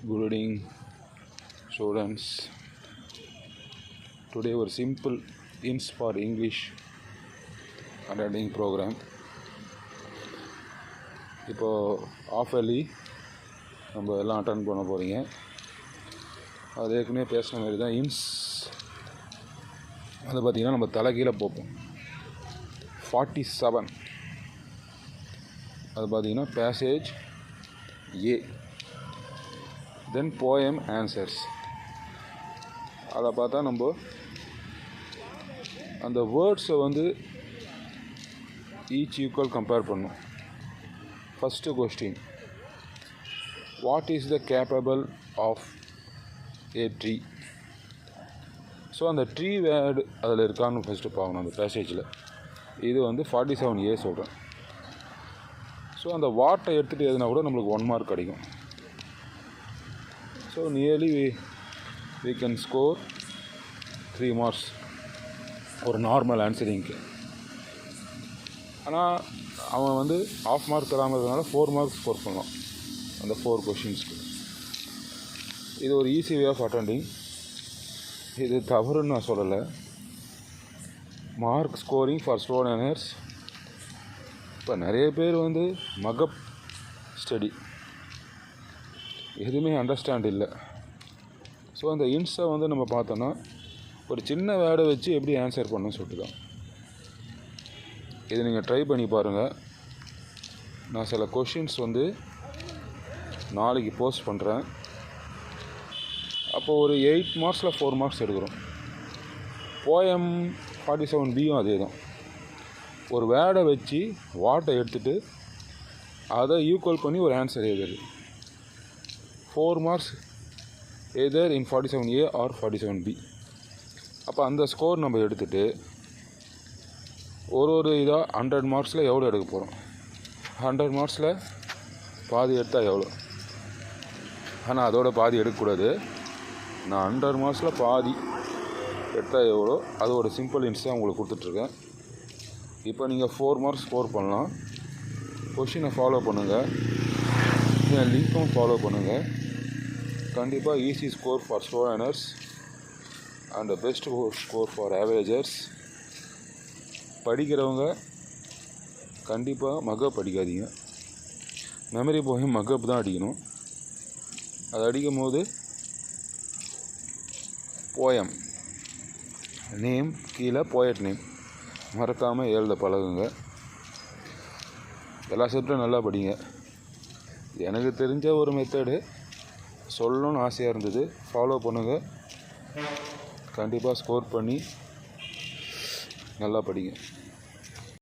Good evening, students. Today, our simple hints for English handwriting program. இப்போ half yearly நம்ம எல்லாம் attend பண்ண போகிறீங்க. அது ஏற்கனவே பேசுன மாதிரி தான் இன்ஸ். அதை பார்த்திங்கன்னா நம்ம தலைகீழ போப்போம். 47 அது பார்த்திங்கன்னா passage A, then poem answers. அதை பார்த்தா நம்ம அந்த வேர்ட்ஸை வந்து ஈச் ஈக்குவல் கம்பேர் பண்ணோம். First question, what is the capable of a tree? So அந்த ட்ரீ வேர்டு அதில் இருக்கான்னு ஃபஸ்ட்டு பார்க்கணும் அந்த பேசேஜில். இது வந்து 47A சொல்கிறேன். ஸோ அந்த வாட்டை எடுத்துகிட்டு எதுனா கூட நம்மளுக்கு 1 மார்க் கிடைக்கும். So nearly we can score 3 marks ஒரு நார்மல் ஆன்சரிங்க்கு. ஆனால் அவன் வந்து ஆஃப் மார்க் தராமறதுனால 4 மார்க்ஸ் ஸ்கோர் பண்ணலாம் அந்த 4 கொஷின்ஸ்க்கு. இது ஒரு ஈஸி வே ஆஃப் அட்டெண்டிங். இது தவறுன்னு நான் சொல்லலை. Mark scoring for students. இப்போ நிறைய பேர் வந்து மகப் ஸ்டடி, எதுவுமே அண்டர்ஸ்டாண்ட் இல்லை. ஸோ அந்த இன்ஸை வந்து நம்ம பார்த்தோன்னா ஒரு சின்ன வேர்டை வச்சு எப்படி ஆன்சர் பண்ணணும்னு சொல்லிட்டு தான். இது நீங்கள் ட்ரை பண்ணி பாருங்கள். நான் சில கொஷின்ஸ் வந்து நாளைக்கு போஸ்ட் பண்ணுறேன். அப்போது ஒரு 8 மார்க்ஸில் 4 மார்க்ஸ் எடுக்கிறோம். போயம் 47Bயும் அதே தான். ஒரு வேர்டை வச்சு வாட்டை எடுத்துகிட்டு அதை ஈக்குவல் பண்ணி ஒரு ஆன்சர் எழுதுறது. 4 மார்க்ஸ் எதர் இன் 47A ஆர் 47B. அப்போ அந்த ஸ்கோர் நம்ம எடுத்துகிட்டு ஒரு இதாக 100 மார்க்ஸில் எவ்வளோ எடுக்க போகிறோம்? 100 மார்க்ஸில் பாதி எடுத்தால் எவ்வளோ? ஆனால் அதோட பாதி எடுக்கக்கூடாது. நான் 100 மார்க்ஸில் பாதி எடுத்தால் எவ்வளோ, அது ஒரு சிம்பிள் இன்ஸ் தான் உங்களுக்கு கொடுத்துட்ருக்கேன். இப்போ நீங்கள் 4 மார்க்ஸ் ஸ்கோர் பண்ணலாம். கொஷினை ஃபாலோ பண்ணுங்கள், என் லிங்க்கும் ஃபாலோ பண்ணுங்கள். கண்டிப்பாக easy score for slow learners and best score for averagers. படிக்கிறவங்க கண்டிப்பாக மக்கப் படிக்காதீங்க. மெமரி போய் மக்கப் தான் அடிக்கணும். அது அடிக்கும் போது போயம் நேம் கீழே போயட் நேம் மறக்காமல் எழுத பழகுங்க. எல்லா சப்ஜெக்டும் நல்லா படிங்க. எனக்கு தெரிஞ்ச ஒரு மெத்தடு சொல்லணும்னு ஆசையாக இருந்தது, ஃபாலோ பண்ணுங்கள். கண்டிப்பாக ஸ்கோர் பண்ணி நல்லா படிங்க.